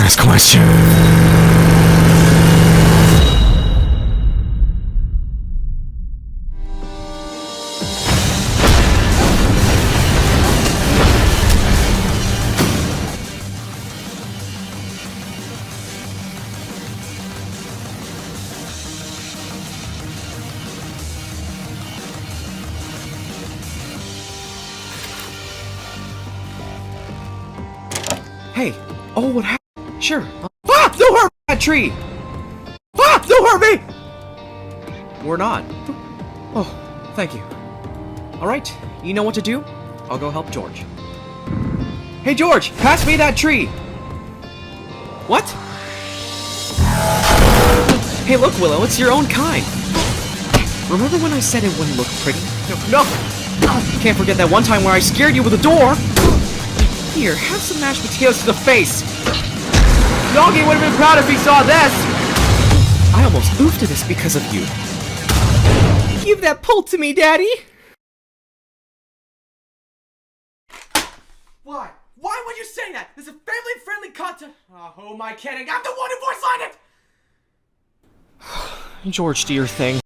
last question. Hey, oh, what happened? Sure. Ah! Don't hurt that tree! Ah! Don't hurt me! We're not. Oh, thank you. Alright, you know what to do? I'll go help George. Hey, George! Pass me that tree! What? Hey, look, Willow, it's your own kind. Remember when I said it wouldn't look pretty? No! Can't forget that one time where I scared you with a door! Here, have some mashed potatoes to the face! Doggy would have been proud if he saw this! I almost moved to this because of you. Give that pole to me, Daddy! Why? Why would you say that? This is family-friendly content! Oh, who am I kidding? I'm the one who voice-lined it! George, do your thing.